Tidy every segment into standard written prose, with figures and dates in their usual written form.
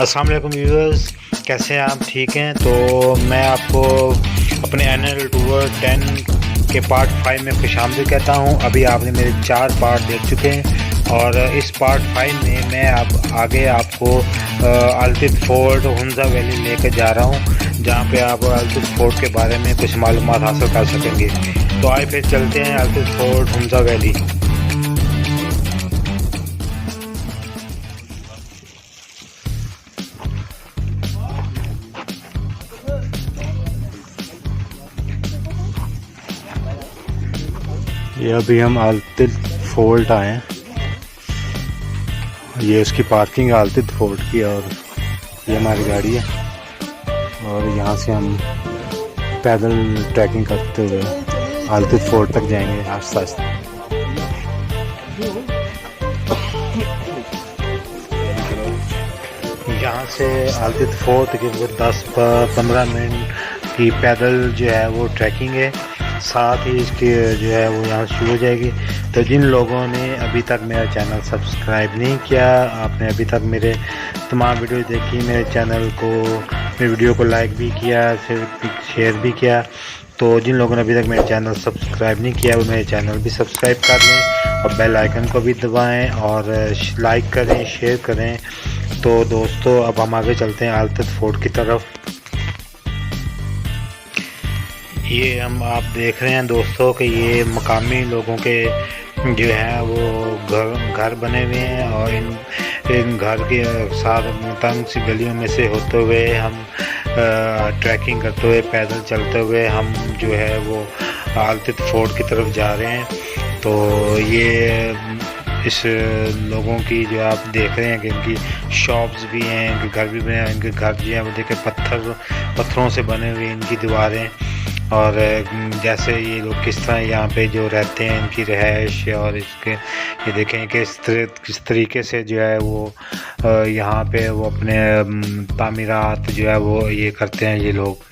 अस्सलाम वालेकुम व्यूअर्स, कैसे हैं आप? ठीक हैं? तो मैं आपको अपने एनुअल टूर 10 के पार्ट 5 में खुशामदीद कहता हूं। अभी आपने मेरे 4 पार्ट देख चुके हैं और इस पार्ट 5 में मैं आगे आपको अल्तिद फोर्ट हुंजा वैली लेकर जा रहा हूं, जहां पे आप अल्तिद फोर्ट के बारे में कुछ मालूमात हासिल कर सकेंगे। तो आइए फिर चलते हैं अल्तिद फोर्ट हुंजा वैली। ये अभी हम अल्तिद फोर्ट आए हैं। ये उसकी पार्किंग है अल्तिद फोर्ट की, और ये हमारी गाड़ी है और यहाँ से हम पैदल ट्रैकिंग करते हुए अल्तिद फोर्ट तक जाएंगे आस्ते आस्ते। यहाँ से अल्तिद फोर्ट के 10-15 मिनट की पैदल जो है वो ट्रैकिंग है, साथ ही इसकी जो है वो यहाँ शुरू हो जाएगी। तो जिन लोगों ने अभी तक मेरा चैनल सब्सक्राइब नहीं किया, आपने अभी तक मेरे तमाम वीडियो देखी, मेरे चैनल को, मेरे वीडियो को लाइक भी किया, शेयर भी किया, तो जिन लोगों ने अभी तक मेरे चैनल सब्सक्राइब नहीं किया वो मेरे चैनल भी सब्सक्राइब कर लें और बेल आइकन को भी दबाएं और लाइक करें, शेयर करें। तो दोस्तों अब हम आगे चलते हैं अल्तिद फोर्ट की तरफ। ये हम आप देख रहे हैं दोस्तों कि ये मकामी लोगों के जो है वो घर बने हुए हैं और इन घर के साथ तंग सी गलियों में से होते हुए हम ट्रैकिंग करते हुए, पैदल चलते हुए हम जो है वो अल्तिद फोर्ट की तरफ जा रहे हैं। तो ये इस लोगों की जो आप देख रहे हैं कि इनकी शॉप्स भी हैं, इनके घर भी बने हैं। इनके घर जो है वो देखें पत्थरों से बने हुए इनकी दीवारें, और जैसे ये लोग किस तरह यहाँ पे जो रहते हैं, इनकी रहायश, और इसके ये देखें कि किस तरीके से जो है वो यहाँ पे वो अपने तामीरात जो है वो ये करते हैं ये लोग।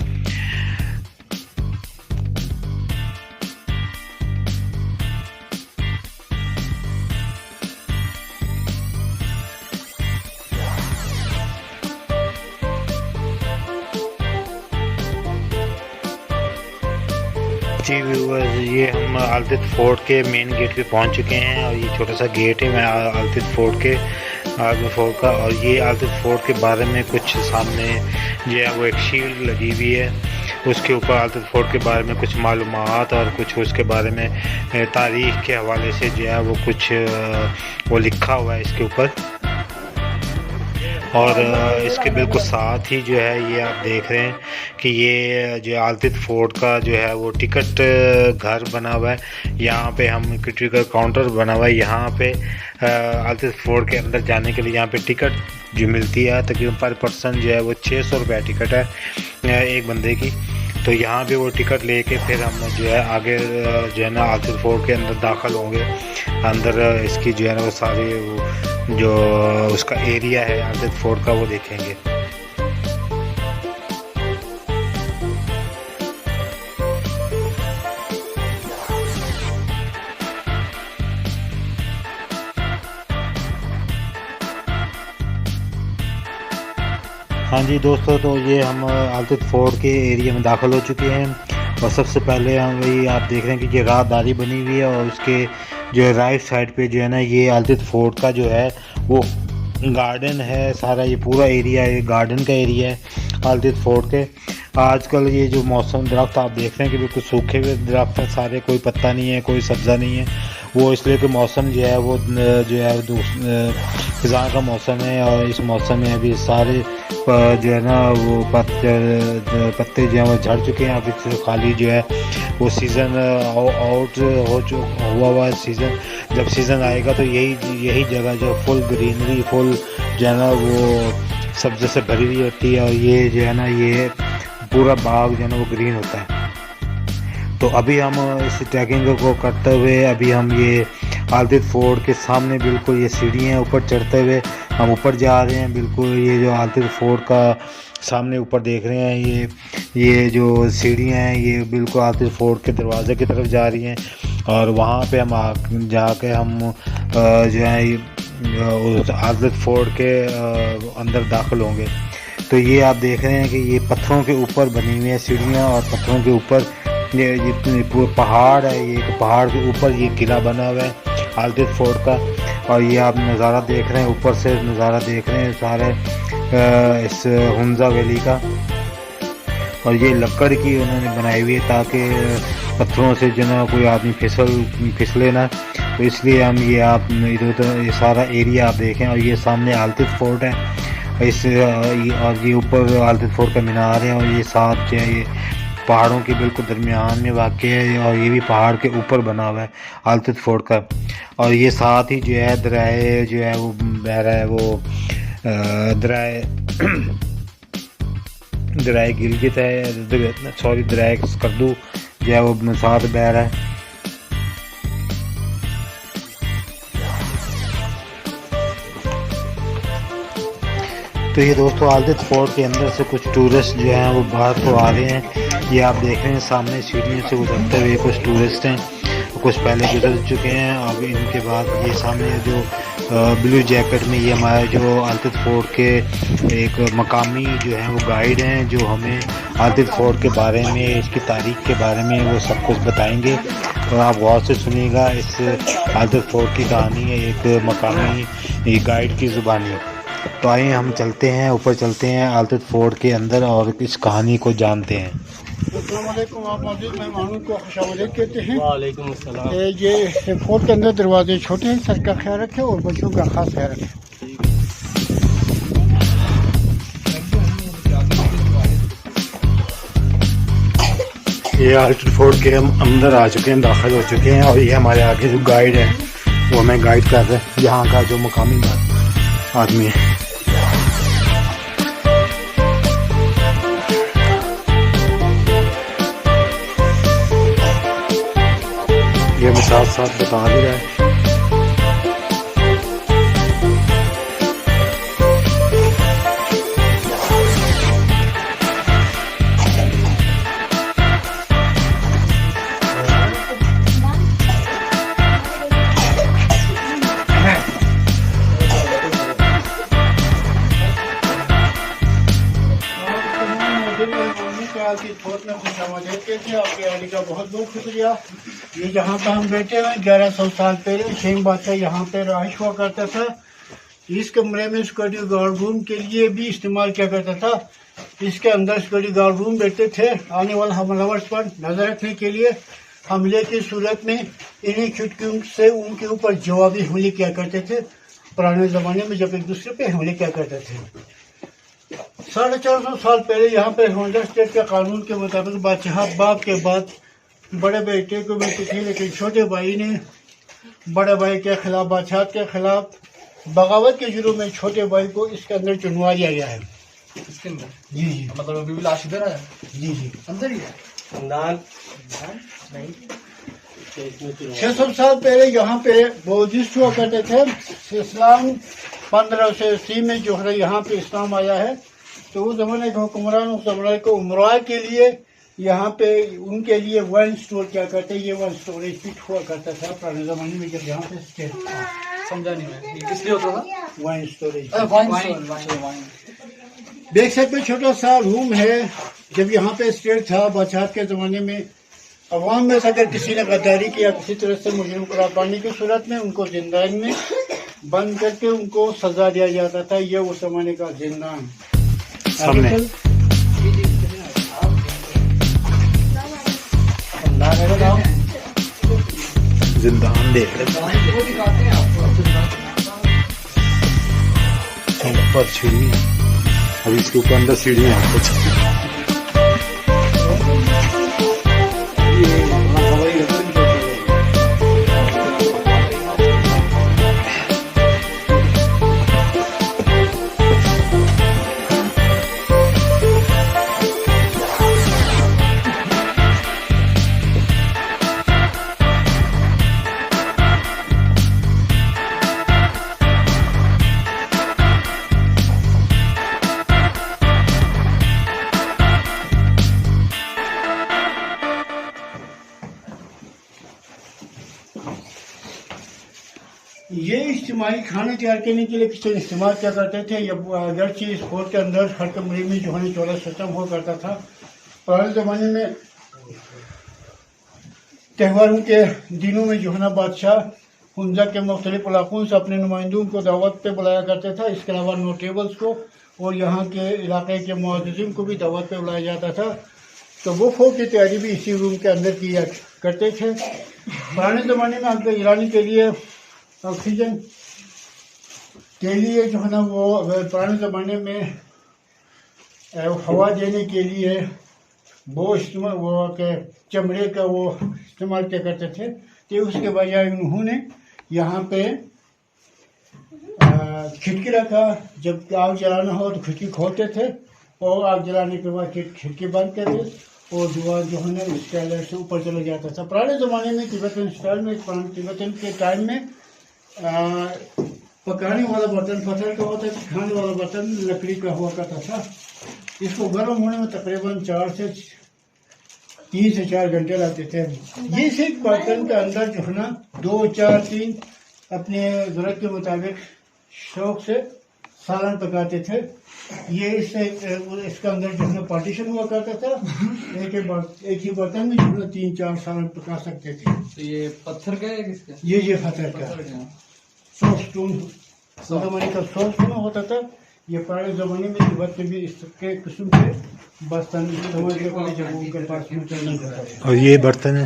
जी व्यूअर्स, ये हम अल्तिद फोर्ट के मेन गेट पे पहुंच चुके हैं और ये छोटा सा गेट है मैं अल्तिद फोर्ट का। और ये अल्तिद फोर्ट के बारे में कुछ सामने जो है वो एक शील्ड लगी हुई है, उसके ऊपर अल्तिद फोर्ट के बारे में कुछ मालूमात और कुछ उसके बारे में तारीख के हवाले से जो है वो कुछ वो लिखा हुआ है इसके ऊपर। और इसके बिल्कुल साथ ही जो है ये आप देख रहे हैं कि ये जो अल्तिद फोर्ट का जो है वो टिकट घर बना हुआ है। यहाँ पे हम टिकट काउंटर बना हुआ है। यहाँ पे अल्तिद फोर्ट के अंदर जाने के लिए यहाँ पे टिकट जो मिलती है तकरीबन पर पर्सन जो है वो 600 रुपये टिकट है एक बंदे की। तो यहाँ पे वो टिकट लेके फिर हम जो है आगे जो है ना अल्तिद फोर्ट के अंदर दाखिल होंगे। अंदर इसकी जो है ना वो सारे वो जो उसका एरिया है अल्तिद फोर्ट का वो देखेंगे। हाँ जी दोस्तों, तो ये हम अल्तिद फोर्ट के एरिया में दाखिल हो चुके हैं और सबसे पहले हम वही आप देख रहे हैं कि ये राहदारी बनी हुई है और उसके जो राइट साइड पे जो है ना ये अल्तिद फोर्ट का जो है वो गार्डन है। सारा ये पूरा एरिया ये गार्डन का एरिया है अल्तिद फोर्ट के। आजकल ये जो मौसम दरख्त आप देख रहे हैं कि बिल्कुल सूखे हुए दरख्त हैं सारे, कोई पत्ता नहीं है, कोई सब्ज़ा नहीं है। वो इसलिए कि मौसम जो है वो जो है खिज़ां का मौसम है और इस मौसम में अभी सारे जो है ना वो पत्ते जो है वो झड़ चुके हैं। अभी तो खाली जो है वो सीज़न आउट हुआ सीज़न, जब सीज़न आएगा तो यही जगह जो फुल ग्रीनरी, फुल जो है ना वो सब्ज़े से भरी हुई होती है और ये जो है ना ये पूरा बाग जो है ना वो ग्रीन होता है। तो अभी हम इस ट्रैकिंग को करते हुए अभी हम ये अल्तिद फोर्ट के सामने बिल्कुल ये सीढ़ियाँ ऊपर चढ़ते हुए हम ऊपर जा रहे हैं। बिल्कुल ये जो अल्तिद फोर्ट का सामने ऊपर देख रहे हैं ये जो सीढ़ियाँ हैं ये बिल्कुल अल्तिद फोर्ट के दरवाजे की तरफ जा रही हैं। और वहाँ पे हम जाके हम जो है उस आज़द फोर्ट के अंदर दाखिल होंगे। तो ये आप देख रहे हैं कि ये पत्थरों के ऊपर बनी हुई है सीढ़ियाँ, और पत्थरों के ऊपर ये पूरा पहाड़ है। ये एक पहाड़ के ऊपर ये किला बना हुआ है आज़द फोर्ट का। और ये आप नज़ारा देख रहे हैं, ऊपर से नज़ारा देख रहे हैं सारे इस हुंजा वैली का। और ये लकड़ की उन्होंने बनाई हुई है ताकि पत्थरों से जो ना कोई आदमी फिसले ना। तो इसलिए हम ये आप इधर उधर ये सारा एरिया आप देखें। और ये सामने आलतत फोर्ट है, और ये ऊपर आलतत फोर्ट का मीनार है। और ये साथ जो है ये पहाड़ों के बिल्कुल दरमियान में वाक़ है, और ये भी पहाड़ के ऊपर बना हुआ है आलतत फोर्ट का। और ये साथ ही जो है दरिया जो है वो बह रहा है, वो दरिया गिलगित है, सॉरी दरिया स्कर्दू जो है वो साथ बह रहा है। तो ये दोस्तों आज़द फोर्ट के अंदर से कुछ टूरिस्ट जो हैं वो बाहर को आ रहे हैं। ये आप देख रहे हैं सामने सीढ़ियों से गुजरते हुए कुछ टूरिस्ट हैं, कुछ पहले गुजर चुके हैं। अब इनके बाद ये सामने जो ब्लू जैकेट में ये हमारे जो आज़द फोर्ट के एक मकामी जो हैं वो गाइड हैं, जो हमें आज़द फोर्ट के बारे में, इसकी तारीख के बारे में वो सब कुछ बताएंगे। और आप गौर से सुनिएगा, इस आज़द फोर्ट की कहानी है एक मकामी गाइड की ज़ुबानी। तो आइए हम चलते हैं, ऊपर चलते हैं आज़द फोर्ट के अंदर और इस कहानी को जानते हैं। अस्सलामुअलैकुम, आप मौजूद मेहमानों को खुशामदीद कहते हैं। वालेकुम अस्सलाम। ये फोर्ट के अंदर दरवाजे छोटे हैं, सर का ख्याल रखें और बच्चों का खास ख्याल रखें। ये आज़द फोर्ट के हम अंदर आ चुके हैं, दाखिल हो चुके हैं। और ये हमारे आगे जो गाइड है वो हमें गाइड कर रहे हैं, यहाँ का जो मकामी आदमी है। ये हमें साथ साथ बता भी रहा है। आपके आने का बहुत बहुत शुक्रिया। ये जहाँ पर हम बैठे हुए 1100 साल पहले शेम बादशाह यहाँ पे रहाइश हुआ करता था। इस कमरे में सिक्योरिटी गार्ड रूम के लिए भी इस्तेमाल किया करता था। इसके अंदर सिक्योरिटी गार्ड रूम बैठते थे आने वाले हमलावर पर नजर रखने के लिए। हमले की सूरत में इन्हीं खिड़कियों से उनके ऊपर जवाबी हमले किया करते थे, पुराने ज़माने में जब एक दूसरे पे हमले किया करते थे। 450 साल पहले यहाँ पे होंडा स्टेट के कानून के मुताबिक बादशाह बाप के बाद बड़े बेटे को मिलती थी, लेकिन छोटे भाई ने बड़े भाई के खिलाफ, बादशाह के खिलाफ बगावत के जुर्म में छोटे भाई को इसके अंदर चुनवा दिया गया है। इसके अंदर जी जी, मतलब अभी भी लाश इधर है? जी जी, अंदर ही है। 600 साल पहले यहाँ पे बुद्धिस्ट हुआ करते थे। इस्लाम 1580 में जो है यहाँ पे इस्लाम आया है। तो उस जमाने के हुक्मरान उस जमाने को उमरा के लिए यहाँ पे उनके लिए वाइन स्टोर क्या करते, ये वाइन स्टोरेज पिट हुआ करता था पुराने जमाने में जब यहाँ पे स्टेट था। समझा नहीं मैं, ये किस लिए होता था? Wine storage. Wine. Back side पे छोटा सा रूम है। जब यहाँ पे स्टेट था बादशाह के जमाने में, अवाम में से अगर किसी ने गद्दारी किया किसी तरह से मुजरिम करार पाने की सूरत में उनको जिंदान में बंद करके उनको सजा दिया जाता था। ये उस जमाने का जिंदान। जिंदान देख ऊपर सीढ़ी है, अब इसके ऊपर अंदर सीढ़ी है कुछ। इज्तिमाई खाना तैयार करने के लिए किचन इस्तेमाल किया करते थे। ये अगरचे इस फोर्ट के अंदर हर कमरे में जो है चौड़ा सिस्टम हुआ करता था। पुराने ज़माने में त्योहारों के दिनों में जो है ना बादशाह हुंजा के मुख्तलिफ इलाकों से अपने नुमाइंदों को दावत पे बुलाया करते था। इसके अलावा नोटेबल्स को और यहाँ के इलाके के मुअज़्ज़िज़ीन को भी दावत पे बुलाया जाता था। तो वो फोर्ट की तैयारी भी इसी रूम के अंदर किया करते थे। पुराने ज़माने में आपके ईरानी के लिए ऑक्सीजन के लिए जो है ना वो पुराने ज़माने में हवा देने के लिए वो इस्तेमाल वो के चमड़े का वो इस्तेमाल किया करते थे। तो उसके बजाय उन्होंने यहाँ पे खिड़की रखा। जब आग जलाना हो तो खिड़की खोलते थे और आग जलाने के बाद खिड़की बंद कर दी और धुआं जो है ना स्टाइलर से ऊपर चला जाता था। पुराने ज़माने में तिब्बतन स्टाइल में तिब्बतन के टाइम में पकाने वाला बर्तन पत्थर का होता था, खाने वाला बर्तन लकड़ी का हुआ करता था। इसको गर्म होने में तकरीबन 3 से 4 घंटे लगते थे। ये सिर्फ बर्तन के अंदर जो है ना 2, 4, 3 अपने ज़रूरत के मुताबिक शौक से सालन पकाते थे। ये इसके अंदर जो है ना पार्टीशन हुआ करता था। एक ही बर्तन में जो है ना 3-4 सालन पका सकते थे। तो ये पत्थर का है किसका? ये पत्थर का सॉफ्टस्टोन ज़माने का सॉफ्टस्टोन होता था। ये पुराने ज़माने में तिब्बत में भी इसके किस्म के बर्तन इस्तेमाल करने जब उनके पास में नहीं होता था। और ये बर्तन है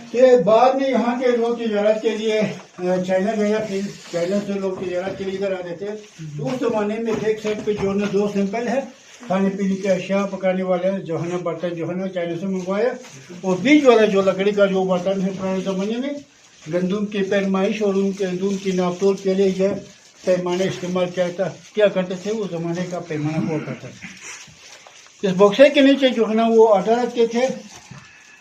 के बाद में यहाँ के लोग तिजारत के लिए चाइना गया। फिर चाइना से लोग तिजारत के लिए इधर आते थे। तो उस ज़माने में एक साइड पे जो है ना 2 सिंपल है खाने पीने के अशिया पकाने वाले जो है ना बर्तन जो है ना चाइना से मंगवाया। और बीच वाला जो लकड़ी का जो बर्तन है पुराने ज़माने में गंदुम की पैमाइश और उनके गंदुम की नापतोल के लिए यह पैमाना इस्तेमाल किया करते थे। वो ज़माने का पैमाना हुआ करता था। इस बक्से के नीचे जो है ना वो आटा रखते थे।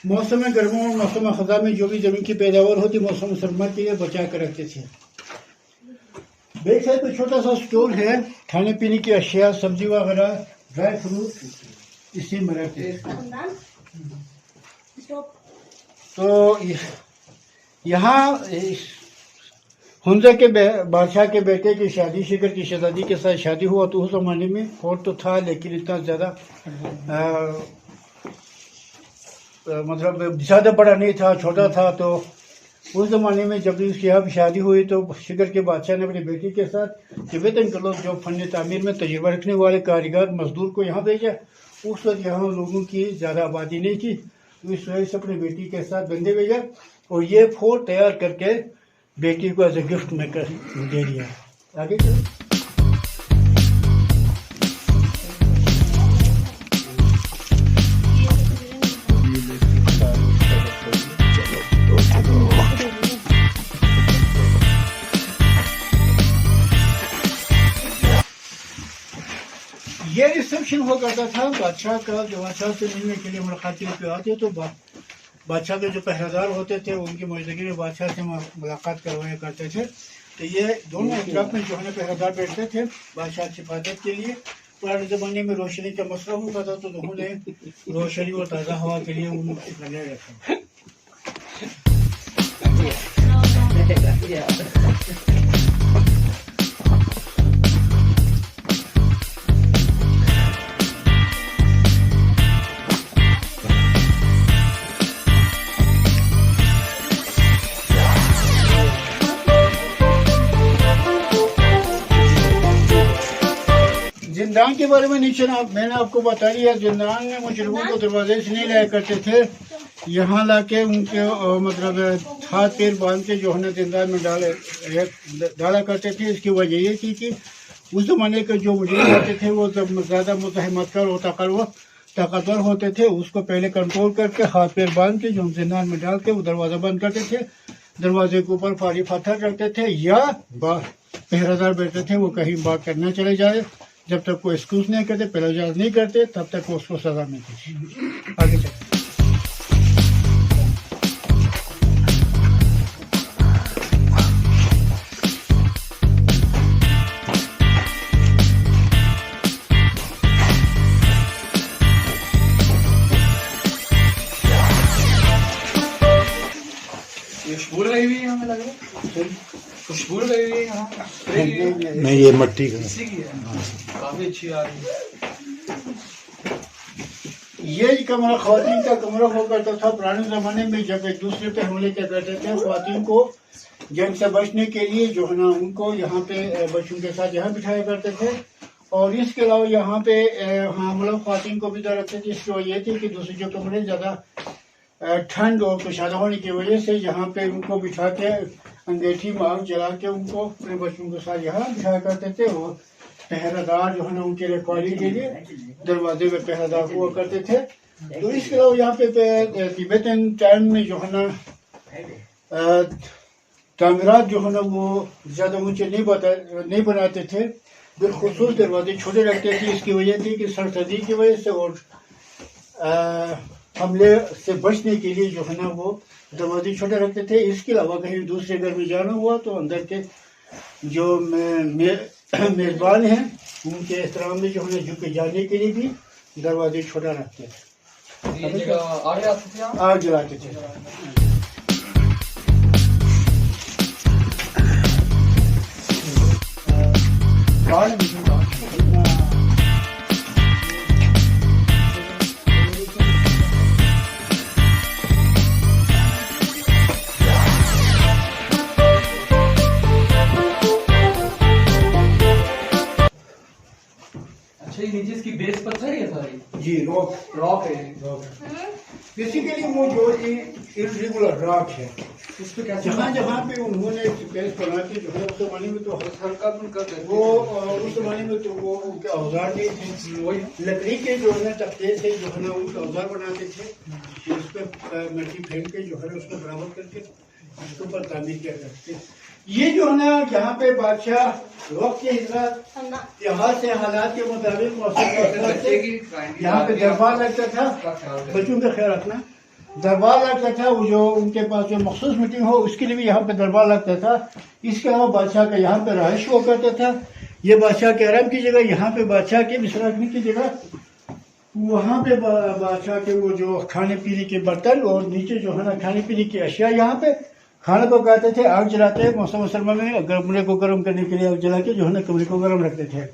मौसम गर्मा और मौसम ख़ज़ा में जो भी ज़मीन की पैदावार होती मौसम सरमा के लिए बचा कर रखते थे। बैक साइड पे छोटा सा स्टोर है। खाने पीने की अशिया सब्जी वगैरह ड्राई फ्रूट इसी में रखते थे। तो यहाँ हुंजा के बादशाह के बेटे की शादी शिखर की शहजादी के साथ शादी हुआ। तो उस ज़माने में फोर्ट तो था लेकिन इतना ज़्यादा मतलब ज़्यादा बड़ा नहीं था, छोटा था। तो उस ज़माने में जब उसकी यहाँ शादी हुई तो शिखर के बादशाह ने अपनी बेटी के साथ तिब्बतन के लोग जो फन तामीर में तजुर्बा रखने वाले कारीगर मजदूर को यहाँ भेजा। उस वक्त यहाँ लोगों की ज़्यादा आबादी नहीं थी। तो इस वजह से अपनी बेटी के साथ बंदे भेजा और ये फोर्ट तैयार करके बेटी को एज ए गिफ्ट में कर दे दिया। आगे चलो। ये रिसेप्शन हुआ करता था बादशाह का। जो बादशाह से मिलने के लिए मुलाकात पे आते तो बादशाह के जो पहरेदार होते थे उनकी मौजूदगी में बादशाह से मुलाकात करवाया करते थे। तो ये दोनों इतराफ में जो है पहरेदार बैठते थे बादशाह की हिफाजत के लिए। पुराने ज़माने में रोशनी का मसला होता था तो उन्होंने रोशनी और ताज़ा हवा के लिए उनको बनाए रखा। जिंदान के बारे में नीचे मैंने आपको बता दिया। जिंदान में मुजरिमों को दरवाजे से नहीं लाया करते थे। यहाँ ला के उनके मतलब हाथ पैर बांध के जो है ना जिंदान में डाला करते थे। इसकी वजह ये थी कि उस ज़माने के जो मुजरिम होते थे वो जब ज़्यादा मुज़ाहिमतकार और ताकतवर होते थे उसको पहले कंट्रोल करके हाथ पैर बांध के जो जिंदान में डाल के वो दरवाज़ा बंद करते थे। दरवाजे के ऊपर भारी पत्थर रखते थे या पहरेदार बैठते थे। वो कहीं बात करना चले जाए जब तक कोई एक्सक्यूज नहीं करते पहले इजाज़त नहीं करते तब तक उसको सज़ा मिलती थी। आगे चलते ये स्कूल रही हुई है हमें लग रहा है। खुशबू लगी हुई है यहाँ स्प्रे की है। नहीं ये मट्टी का इसी की है, काफी अच्छी आ रही है। ये कमरा ख्वातीन का कमरा हुआ करता था पुराने जमाने में, जब एक दूसरे पे हमले क्या करते थे ख्वातीन को जंग से बचने के लिए जो है ना उनको यहाँ पे बच्चों के साथ यहाँ बिठाया करते थे। और इसके अलावा यहाँ पे हम लोग ख्वातीन को भी इधर रखते थे। इसकी वजह थी कि दूसरे जो कमरे ज़्यादा ठंड और कुशादा होने की वजह से यहाँ पे उनको बिठा के अंगीठी मार जला के उनको अपने बच्चों के साथ यहाँ बिठाया करते थे। और पहरादार जो है ना उनके रखवाली के लिए दरवाजे में पहरादार हुआ करते थे। तो इसके अलावा यहाँ पे तिब्बतन टाइम में जो है ना तामीरात जो है ना वो ज़्यादा ऊंचे नहीं बनाते थे, बिलखुसूस दरवाजे छोटे रखते थे। इसकी वजह थी कि सरसदी की वजह से और हमले से बचने के लिए जो है ना वो दरवाजे छोटे रखते थे। इसके अलावा कहीं दूसरे घर में जाना हुआ तो अंदर के जो मेज़बान हैं उनके एहतराम में जो है ना झुके जाने के लिए भी दरवाजे छोटा रखते थे। ये जगह आग जलाते थे आप? आग जलाते थे। अच्छा, ये नीचे इसकी बेस पत्थर ही है सारी? जी रॉक रॉक है। बेसिकली वो जो इरेगुलर रॉक है, उस पे क्या जहाँ जहाँ पे उन्होंने स्पेस बना के जो है उस जमाने में तो हल्का कर देते वो उस जमाने में तो वो उनके औजार नहीं थे, वही लकड़ी के जो है ना तख्ते से जो है ना उनके औजार बनाते थे। उस पर मिट्टी फेंक के जो है ना उसको बराबर करके उसके ऊपर तामीर किया करते थे। ये जो है ना यहाँ पे बादशाह वक्त के हिसाब यहाँ से हालात के मुताबिक मौसम यहाँ पे दरबार लगता था। बच्चों का ख्याल रखना, दरबार लगता था। वो जो उनके पास जो मखसूस मीटिंग हो उसके लिए भी यहाँ पे दरबार लगता था। इसके अलावा बादशाह का यहाँ पे रहायश हुआ करता था। ये बादशाह के आराम की जगह, यहाँ पे बादशाह के बिस्तर रखने की जगह, वहाँ पे बादशाह के वो जो खाने पीने के बर्तन और नीचे जो है ना खाने पीने की अशिया, यहाँ पे खाना पकाते थे। आग जलाते हैं मौसम सरमा में कमरे को गर्म करने के लिए आग जला के जो है ना कमरे को गर्म रखते थे।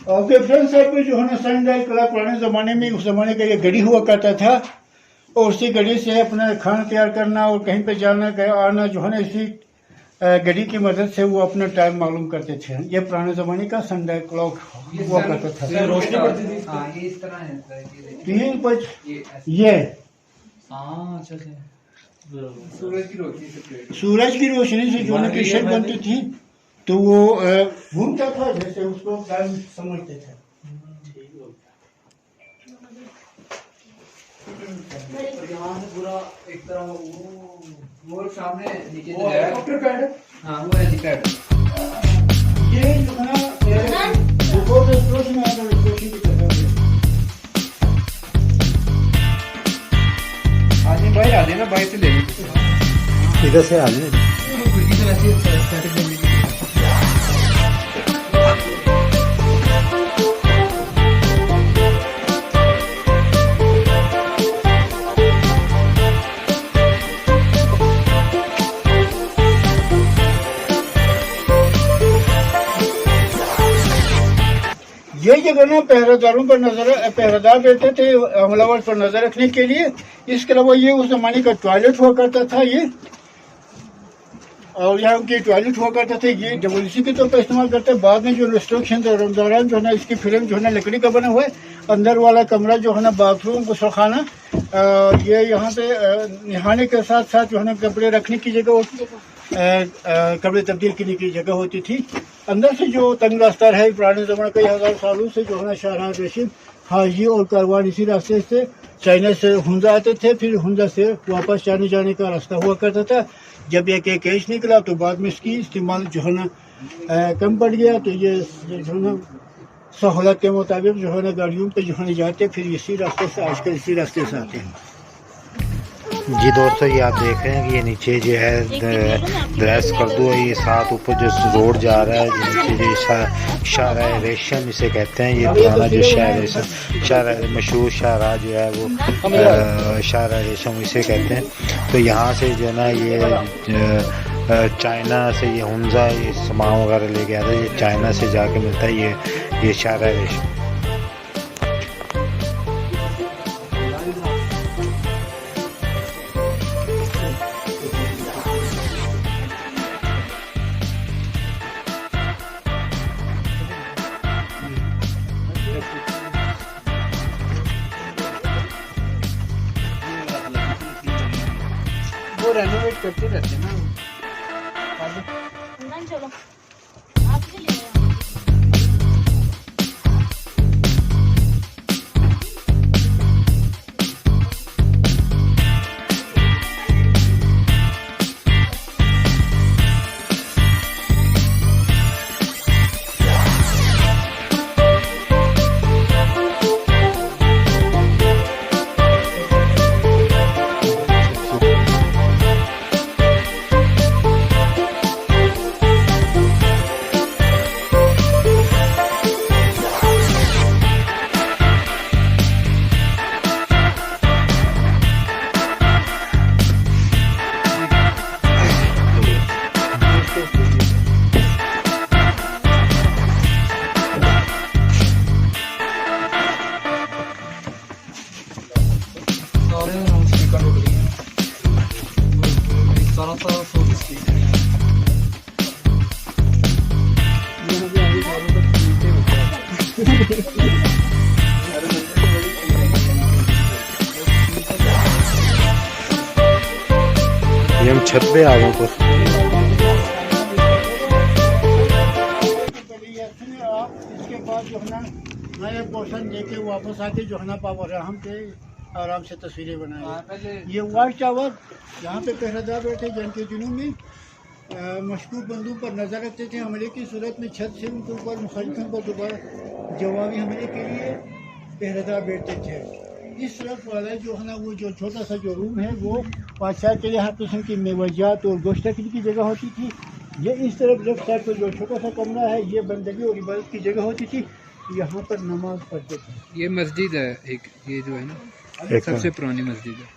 और फ्रेंड साहब पे जो है ना सन डायल कला पुराने ज़माने में उस ज़माने का ये घड़ी हुआ करता था और उसी घड़ी से अपना खाना तैयार करना और कहीं पे जाना आना जो है ना इसी घड़ी की मदद से वो अपना टाइम मालूम करते थे। ये पुराने ज़माने का सन डायल क्लॉक हुआ करता था। रोशनी पड़ती थी। हाँ, ये इस तरह है। 3 5 ये हाँ, अच्छा अच्छा। सूरज की रोशनी से सूरज की रोशनी से जो है कि शक बनती थी तो वो घूमता था जैसे उसको टाइम समझते थे। यहाँ से पूरा एक तरह वो सामने नीचे जो है डॉक्टर पैड। हाँ, वो है पैड। ये जो है ना ऊपर से रोशनी आता है, रोशनी की तरह आदमी बाहर आ जाए ना, बाहर से ले लें। इधर से आ जाए। खिड़की से वैसे स्टैटिक बनने की। ये जगह ना पहरेदारों पर पहरेदार रहते थे हमलावर पर नजर रखने के लिए। इसके अलावा ये उस जमाने का टॉयलेट हुआ करता था ये, और यहाँ उनके टॉयलेट हुआ करता था। ये WC के तौर पर इस्तेमाल करते हैं। बाद में जो रिस्ट्रिक्शन दौरान जो है ना इसकी फिल्म जो है ना लकड़ी का बना हुआ है। अंदर वाला कमरा जो है ना बाथरूम गुस्लखाना, ये यहाँ पे नहाने के साथ साथ जो है ना कपड़े रखने की जगह होती, कपड़े तब्दील करने की जगह होती थी। अंदर से जो तंग रास्ता है पुराने ज़माने कई हज़ार सालों से जो है ना शाहजहां रशीद हाजी और कारवान इसी रास्ते से चाइना से हुंजा आते थे। फिर हुंजा से वापस जाने का रास्ता हुआ करता था। जब एक कैश निकला तो बाद में इसकी इस्तेमाल जो है ना कम पड़ गया। तो ये जो है ना सहूलत के मुताबिक जो है ना गाड़ियों पे जो है जाते, फिर इसी रास्ते से आजकल इसी रास्ते से आते हैं। जी दोस्तों, ये आप देख रहे हैं कि ये नीचे जो है ड्रेस कर दो, ये साथ ऊपर जो रोड जा रहा है, जो नीचे जो शाहरा रेशम इसे कहते हैं। ये पुराना जो शाहरा रेशम, शाहरा मशहूर शाहरा जो है वो शाहरा रेशम इसे कहते हैं। तो यहाँ से जो है ना ये चाइना से ये हुंजा ये सामान वगैरह लेके आता है, ये चाइना से जाके मिलता है। ये शारा रेशम। वो रेनोवेट करते रहते ना। चलो आप भी ले आओ। ये हम छत पे आ गए कुछ। इसके बाद जो है ना नए पोर्शन लेके वापस आके जो है ना पावर हम पे आराम से तस्वीरें बनाई। ये वाइट टावर यहाँ पे पहरेदार बैठे जिनके जुनून में मशकूक बंदूक पर नजर रखते थे। हमले की सूरत में छत से उनके ऊपर मुखालिफों को दोबारा जवाबी हमले के लिए पहरेदार बैठते थे। इस तरफ वाला जो है ना वो जो छोटा सा जो रूम है वो बादशाह के लिए हर किस्म की मेवजात और गोश्त रखने की जगह होती थी। ये इस तरफ लेफ्ट साइड पर जो छोटा सा कमरा है ये बंदगी और इबादत की जगह होती थी। यहाँ पर नमाज पढ़ते थे। ये मस्जिद है एक, ये जो है ना एक सबसे पुरानी मस्जिद है।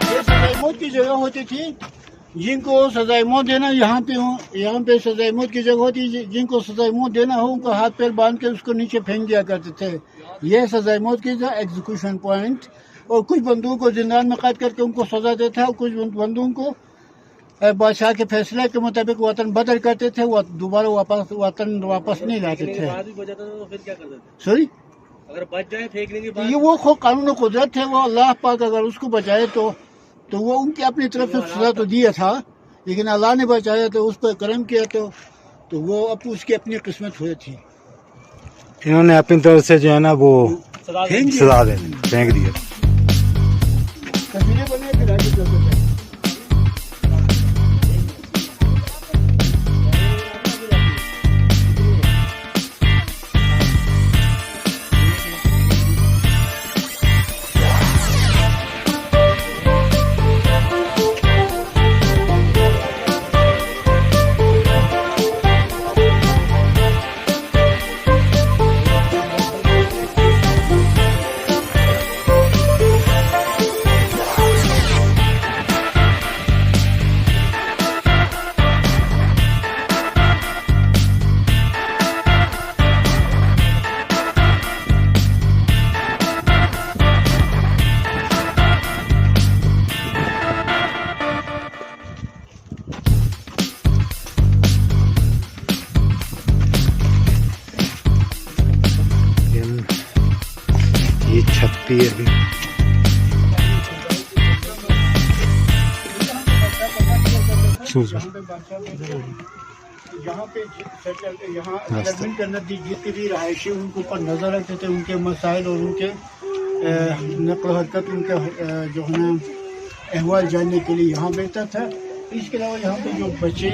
ये सजाई मौत की जगह होती थी जिनको सजाई मौत देना यहाँ पे सजाई मौत की जगह होती। जिनको सजाई मौत देना हो उनको हाथ पैर बांध के उसको नीचे फेंक दिया करते थे। यह सजाई मौत की एग्जीक्यूशन पॉइंट। और कुछ बंदूकों को जिंदान में कैद करके उनको सजा देता है। कुछ बंदूकों को बादशाह के फैसले के मुताबिक वतन बदल करते थे। वो दोबारा वतन वापस नहीं लाते थे। सॉरी अगर बच जाए फेंकने के ये वो खो कानून कुदरत है। वो अल्लाह पाक अगर उसको बचाए तो वो उनकी अपनी तरफ से सजा तो दिया था, लेकिन अल्लाह ने बचाया तो उस पर करम किया तो वो अब उसकी अपनी किस्मत हुई थी। इन्होंने अपनी तरफ से जो है ना वो सजा सजा दे फेंक दिया। तस्वीरें बने फिर आगे चलते थे। ये छत्ती है अभी। यहाँ पे बादशाह यहाँ पे यहाँ सेटलमेंट करना थी, जितने भी रहायशी उनके ऊपर नजर रखते थे, उनके मसाइल और उनके नकल हरकत, उनके जो है ना अहवाल जानने के लिए यहाँ बैठता था। इसके अलावा यहाँ पे जो बच्चे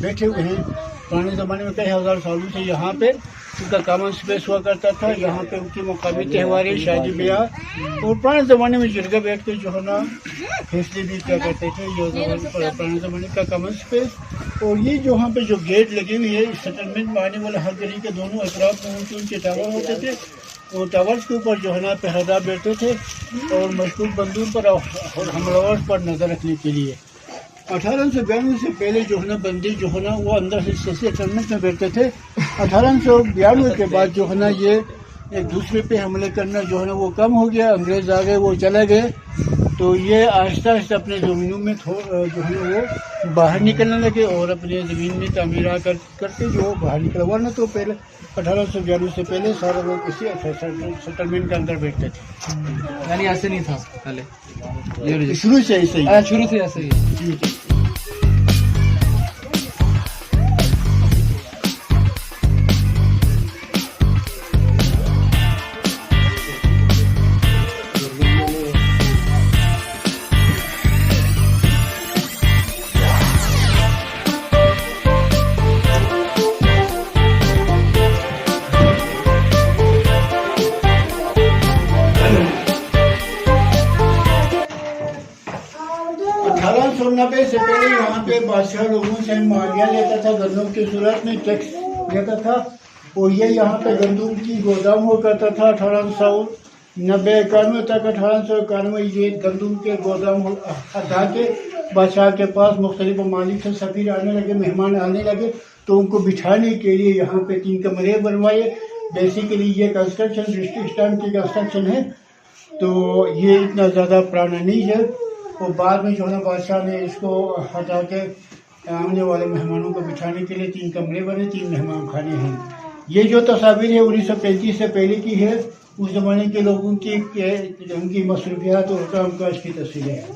बैठे हुए हैं, पुराने ज़माने में कई हज़ार सालों से यहाँ पे उनका कॉमन स्पेस हुआ करता था। यहाँ पे उनकी मुकामी त्यौहारें, शादी ब्याह और पुराने ज़माने में जगह बैठ कर जो है ना फैसले भी किया करते थे। ये पुराने ज़माने का कॉमन स्पेस। और ये जो यहाँ पे जो गेट लगी हुई है, सेटलमेंट में आने वाले हर गली के दोनों अतराफ में उनके टावर होते थे। और टावर्स के ऊपर जो है ना पहरेदार बैठते थे और मशकूक बंदूक पर और हमलावर पर नज़र रखने के लिए। 1892 से पहले जो है ना बंदी जो है ना वो अंदर से सेटलमेंट में बैठते थे। 1892 के बाद जो है ना ये एक दूसरे पे हमले करना जो है ना वो कम हो गया। अंग्रेज आ गए, वो चले गए, तो ये आहिस्ता आहिस्ता अपने ज़मीनों में जो है वो बाहर निकलने लगे और अपने ज़मीन में तामीरा करके जो बाहर निकला। वरना तो पहले 1892 से पहले सारे लोग इसी सेटलमेंट के अंदर बैठते थे। यानी ऐसे नहीं था पहले, शुरू से ऐसे ही। शुरू से ऐसे ही। ठीक है। से पहले यहाँ पे बादशाह लोगों से मालिया लेता था, गंदम की सूरत में टैक्स लेता था। और ये यहाँ पे गंदम की गोदाम हुआ करता था। 1890-91 तक 1891 ये गंदम के गोदाम हटा के बादशाह के पास मुख्तलिफ ममालिक से सफ़ीर आने लगे, मेहमान आने लगे, तो उनको बिठाने के लिए यहाँ पे 3 कमरे बनवाए। बेसिकली ये कंस्ट्रक्शन ब्रिटिश टाइम की कंस्ट्रक्शन है, तो ये इतना ज़्यादा पुराना नहीं है। और बाद में जो है ना बादशाह ने इसको हटा के आने वाले मेहमानों को बिठाने के लिए 3 कमरे बने, 3 मेहमान खाने हैं। ये जो तस्वीर है 1935 से पहले की है। उस ज़माने के लोगों की उनकी मसरूफियात और काम काज की तस्वीरें हैं।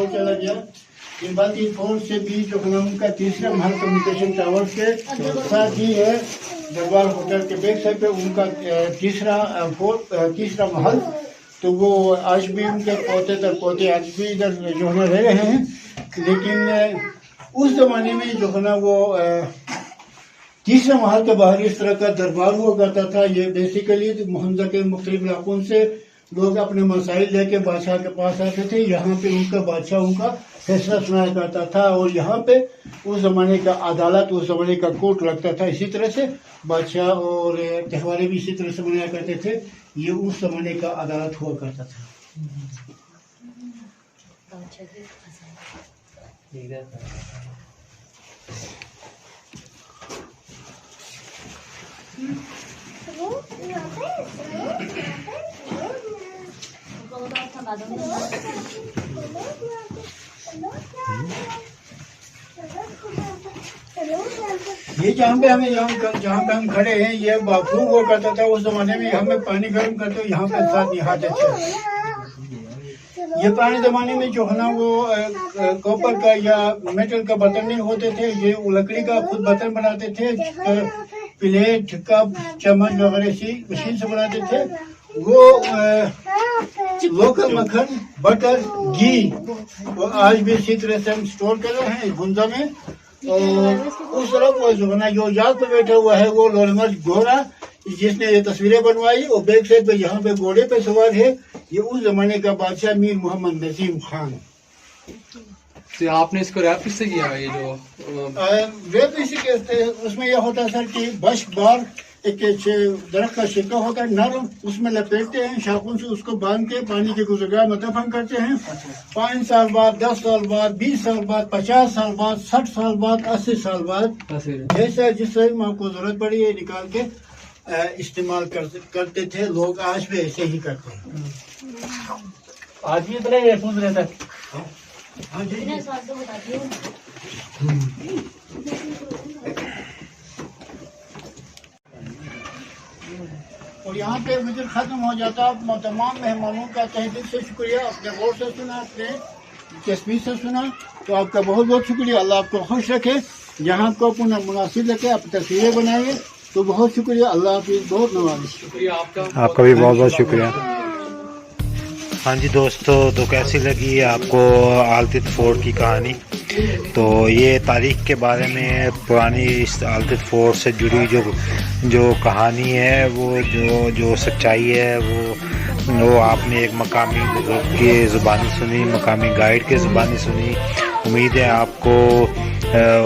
चला गया। ये बात फोन से भी जो है उनका तीसरा महल कम्युनिकेशन टावर के साथ ही है। दरबार होटल के बैक साइड पे उनका तीसरा महल। तो वो आज भी उनके पोते तर पोते आज भी इधर जो है रह रहे हैं। लेकिन उस जमाने में जो है ना वो तीसरे महल के बाहर इस तरह का दरबार हुआ करता था। ये बेसिकली मुहम्मदा के मुख्तलिफ इलाकों से लोग अपने मसाइल लेके बादशाह के पास आते थे। यहाँ पे उनका बादशाह उनका फैसला सुनाया करता था और यहाँ पे उस ज़माने का अदालत, उस ज़माने का कोर्ट लगता था। इसी तरह से बादशाह और त्यौहारें भी इसी तरह से मनाया करते थे। ये उस ज़माने का अदालत हुआ करता था। ये जहाँ पे हम खड़े हैं, ये बाथरूम हुआ करता था उस जमाने में। यहाँ पे पानी गर्म करते हो, यहाँ पे साथ नहाते थे। ये पुराने जमाने में जो है ना वो कॉपर का या मेटल का बर्तन नहीं होते थे। ये लकड़ी का खुद बर्तन बनाते थे। प्लेट, कप, चम्मच वगैरह सी मशीन से बनाते थे। वो लोकल मक्खन, बटर, घी वो आज भी इसी तरह से हम स्टोर कर रहे हैं गुंजा में। और उस तरफ वो जो है ना जो याद पे बैठा हुआ है वो लोलमर्ज घोड़ा, जिसने ये तस्वीरें बनवाई। और बैक साइड पे यहाँ पे घोड़े पे सवार है, ये उस जमाने का बादशाह मीर मोहम्मद नजीम खान। तो आपने इसको रैप किससे किया है? ये जो रैप इसी कहते हैं। उसमें यह होता सर कि बश बार एक दरख्त का छिलका होता है नरम, उसमें लपेटते हैं, शाखों से उसको बांध के पानी के गुजरगाह में दफन करते हैं। 5 साल बाद, 10 साल बाद, 20 साल बाद, 50 साल बाद, 60 साल बाद, 80 साल बाद, जैसा जिस टाइम आपको जरूरत पड़ी है निकाल के इस्तेमाल करते थे लोग। आज भी ऐसे ही करते हैं। आज भी इतना ही महफूज रहता है। हाँ जी। इतने साल तो बता दिए। और यहाँ पे विजिट खत्म हो जाता। तमाम मेहमानों का तहे दिल से शुक्रिया। अपने गौर से सुना, अपने तस्वीर से सुना, तो आपका बहुत बहुत शुक्रिया। अल्लाह आपको खुश रखे, यहाँ को पुनः मुनासिब रखे, आप तस्वीरें बनाइए। तो बहुत शुक्रिया। अल्लाह हाफिज़। बहुत नवाज़। शुक्रिया आपका भी बहुत बहुत शुक्रिया। हाँ जी दोस्तों, तो कैसी लगी आपको आलतित फोर्ट की कहानी? तो ये तारीख़ के बारे में पुरानी इस आलतित फोर्ट से जुड़ी जो कहानी है, वो जो सच्चाई है, वो आपने एक मकामी बुजुर्ग की ज़ुबानी सुनी, मकामी गाइड की ज़ुबानी सुनी। उम्मीद है आपको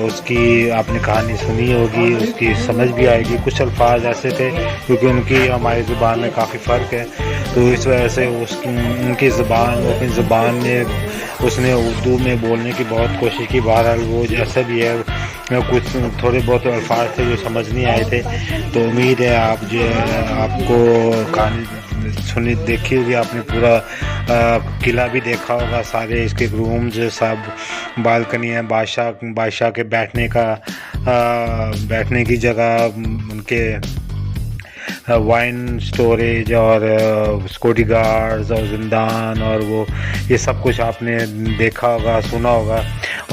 उसकी आपने कहानी सुनी होगी, उसकी समझ भी आएगी। कुछ अल्फाज ऐसे थे क्योंकि उनकी हमारी ज़ुबान में काफ़ी फ़र्क है, तो इस वजह से उनकी ज़ुबान, अपनी ज़ुबान में उसने उर्दू में बोलने की बहुत कोशिश की। बहरहाल वो जैसा भी है, कुछ थोड़े बहुत अल्फाज थे जो समझ नहीं आए थे। तो उम्मीद है आप जो आपको कहानी सुनी देखी होगी, आपने पूरा किला भी देखा होगा, सारे इसके रूम्स सब, बालकनी है, बादशाह के बैठने की जगह, उनके वाइन स्टोरेज और सिक्योरिटी गार्ड्स और जिंदान और वो ये सब कुछ आपने देखा होगा, सुना होगा।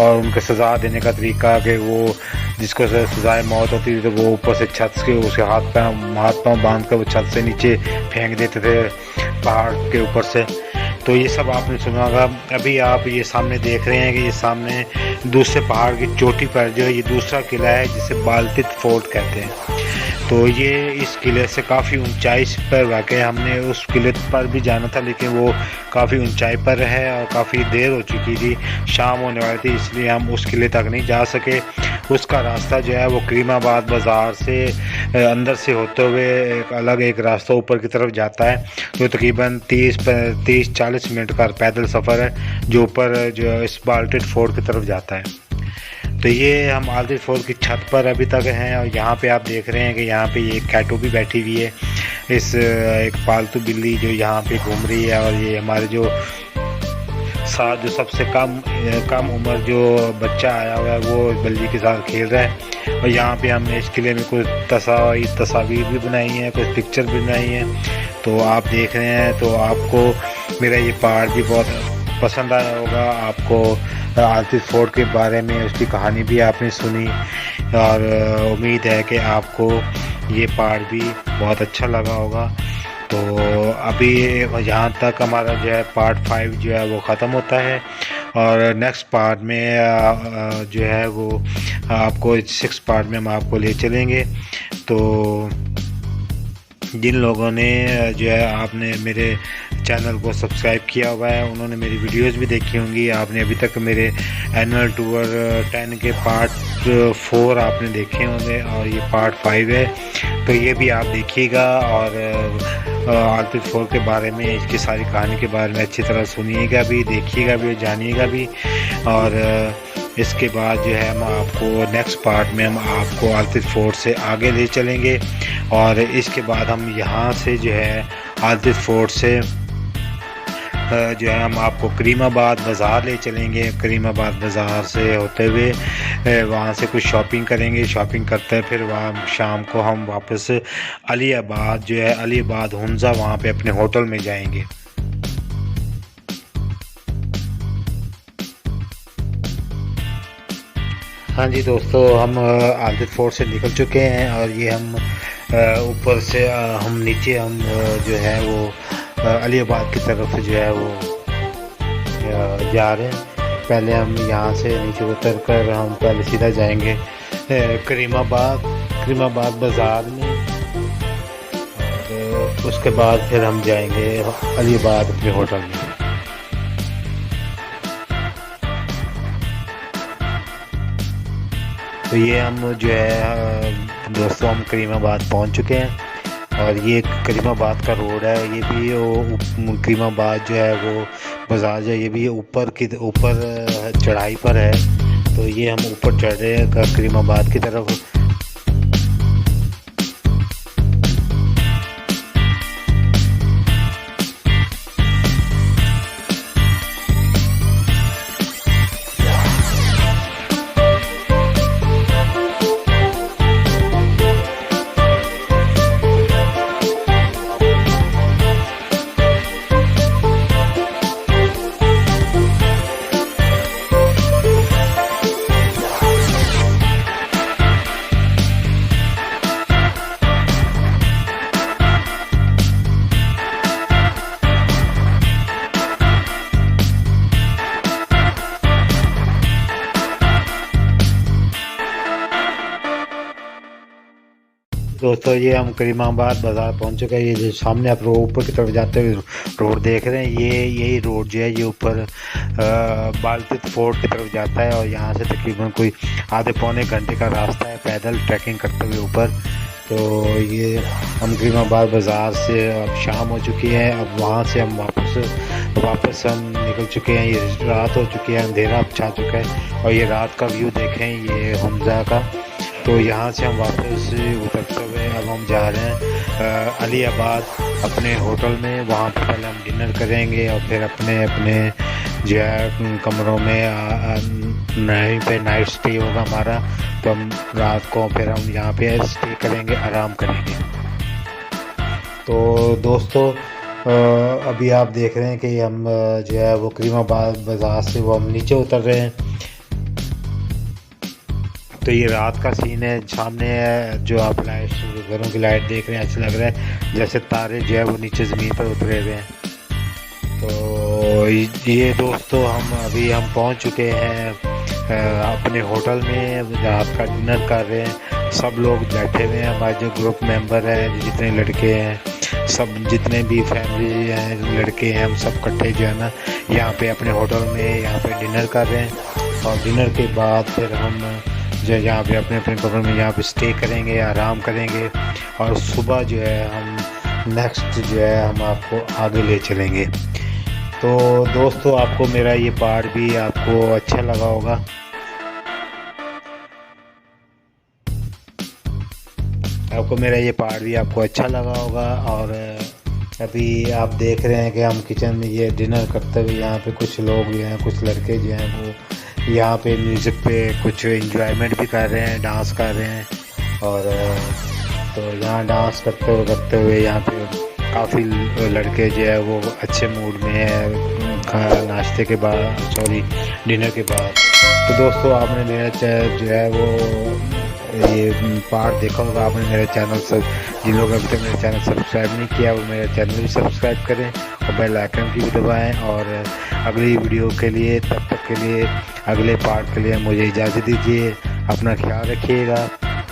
और उनका सज़ा देने का तरीका कि वो जिसको सज़ाए मौत होती थी तो वो ऊपर से छत के उसके हाथ पाँव बांध कर वो छत से नीचे फेंक देते थे पहाड़ के ऊपर से। तो ये सब आपने सुना होगा। अभी आप ये सामने देख रहे हैं कि ये सामने दूसरे पहाड़ की चोटी पर जो है ये दूसरा किला है जिसे बाल्तित फोर्ट कहते हैं। तो ये इस किले से काफ़ी ऊंचाई पर वाक़ है। हमने उस किले पर भी जाना था लेकिन वो काफ़ी ऊंचाई पर है और काफ़ी देर हो चुकी थी, शाम होने वाली थी, इसलिए हम उस किले तक नहीं जा सके। उसका रास्ता जो है वो करीमाबाद बाज़ार से अंदर से होते हुए एक रास्ता ऊपर की तरफ जाता है, जो तकरीबन 30-40 मिनट का पैदल सफ़र है जो ऊपर जो इस बाल्टिक फोर्ट की तरफ जाता है। तो ये हम आलतित फोर्ट की छत पर अभी तक हैं और यहाँ पे आप देख रहे हैं कि यहाँ पे एक कैटो भी बैठी हुई है, एक पालतू बिल्ली जो यहाँ पे घूम रही है। और ये हमारे जो सबसे कम उम्र जो बच्चा आया हुआ है वो बिल्ली के साथ खेल रहा है। और यहाँ पे हमने इस किले में कुछ तस्वीर भी बनाई हैं, कुछ पिक्चर भी बनाई हैं, तो आप देख रहे हैं। तो आपको मेरा ये पार्ट भी बहुत पसंद आया होगा। आपको आलतित फोर्ट के बारे में उसकी कहानी भी आपने सुनी और उम्मीद है कि आपको ये पार्ट भी बहुत अच्छा लगा होगा। तो अभी यहाँ तक हमारा जो है पार्ट 5 जो है वो ख़त्म होता है और नेक्स्ट पार्ट में जो है वो आपको 6 पार्ट में हम आपको ले चलेंगे। तो जिन लोगों ने जो है आपने मेरे चैनल को सब्सक्राइब किया हुआ है उन्होंने मेरी वीडियोस भी देखी होंगी। आपने अभी तक मेरे एनुअल टूर 10 के पार्ट 4 आपने देखे होंगे और ये पार्ट 5 है, तो ये भी आप देखिएगा और आलतित फोर्ट के बारे में, इसकी सारी कहानी के बारे में अच्छी तरह सुनिएगा भी, देखिएगा भी, जानिएगा भी। और इसके बाद जो है हम आपको नेक्स्ट पार्ट में हम आपको आलतित फोर्ट से आगे ले चलेंगे और इसके बाद हम यहाँ से जो है आलतित फोर्ट से जो है हम आपको करीमाबाद बाज़ार ले चलेंगे। करीमाबाद बाज़ार से होते हुए वहाँ से कुछ शॉपिंग करेंगे, शॉपिंग करते हैं फिर वहाँ शाम को हम वापस अलीबाद जो है अलीबाद हुंजा वहाँ पे अपने होटल में जाएंगे। हाँ जी दोस्तों, हम आलतित फोर्ट से निकल चुके हैं और ये हम ऊपर से हम नीचे हम जो है वो अलीबाद की तरफ जो है वो जा रहे हैं। पहले हम यहाँ से नीचे उतर कर हम पहले सीधा जाएंगे करीमाबाद बाज़ार में और उसके बाद फिर हम जाएंगे अलीबाद अपने होटल में। तो ये हम जो है दोस्तों हम करीमाबाद पहुंच चुके हैं और ये करीमाबाद का रोड है। ये भी करीमाबाद जो है वो बाज़ार जो है ये भी ऊपर चढ़ाई पर है। तो ये हम ऊपर चढ़ रहे हैं करीमाबाद की तरफ। दोस्तों ये हम करीमाबाद बाज़ार पहुंच चुके हैं। ये जो सामने आप ऊपर की तरफ जाते हुए रोड देख रहे हैं, यही रोड जो है ये ऊपर बाल्टित फोर्ट की तरफ जाता है और यहाँ से तकरीबन कोई आधे पौने घंटे का रास्ता है पैदल ट्रैकिंग करते हुए ऊपर। तो ये हम करीमाबाद बाज़ार से अब शाम हो चुकी है। अब वहाँ से हम वापस हम निकल चुके हैं। ये रात हो चुकी है, अंधेरा अब छा चुका है और ये रात का व्यू देखें ये हमजा का। तो यहाँ से हम वापस उतरते हुए अब हम जा रहे हैं अलीआबाद अपने होटल में। वहाँ पर पहले हम डिनर करेंगे और फिर अपने जो है कमरों में यहीं पे नाइट स्टे होगा हमारा। तो हम रात को फिर हम यहाँ पे स्टे करेंगे, आराम करेंगे। तो दोस्तों अभी आप देख रहे हैं कि हम जो है वो करीमाबाद बाज़ार से वो हम नीचे उतर रहे हैं। तो ये रात का सीन है, सामने है जो आप लाइट घरों की लाइट देख रहे हैं। ऐसा लग रहा है जैसे तारे जो है वो नीचे ज़मीन पर उतरे हुए हैं। तो ये दोस्तों हम पहुंच चुके हैं अपने होटल में, रात का डिनर कर रहे हैं। सब लोग बैठे हुए हैं, हमारे जो ग्रुप मेंबर हैं, जितने लड़के हैं, सब जितने भी फैमिली हैं, लड़के हैं, हम सब इकट्ठे जो है ना यहाँ पे अपने होटल में यहाँ पे डिनर कर रहे हैं। और डिनर के बाद फिर हम जो यहाँ पे अपने कमरे में यहाँ पे स्टे करेंगे, आराम करेंगे और सुबह जो है हम नेक्स्ट जो है हम आपको आगे ले चलेंगे। तो दोस्तों आपको मेरा ये पार्ट भी आपको अच्छा लगा होगा। और अभी आप देख रहे हैं कि हम किचन में ये डिनर करते हुए यहाँ पे कुछ लोग जो हैं, कुछ लड़के जो हैं वो यहाँ पे म्यूज़िक पे कुछ एंजॉयमेंट भी कर रहे हैं, डांस कर रहे हैं। और तो यहाँ डांस करते हुए यहाँ पे काफ़ी लड़के जो है वो अच्छे मूड में है नाश्ते के बाद, डिनर के बाद। तो दोस्तों आपने मेरा जो है वो ये पार्ट देखा होगा। आपने मेरे चैनल जिन लोगों ने अभी तक मेरे चैनल सब्सक्राइब नहीं किया वो मेरे चैनल भी सब्सक्राइब करें और बेल आइकन की भी दबाएं। और अगली वीडियो के लिए, तब तक के लिए, अगले पार्ट के लिए मुझे इजाज़त दीजिए। अपना ख्याल रखिएगा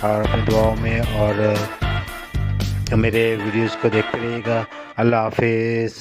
और अपनी दुआओं में और मेरे वीडियोज़ को देखते रहिएगा। अल्लाह हाफिज़।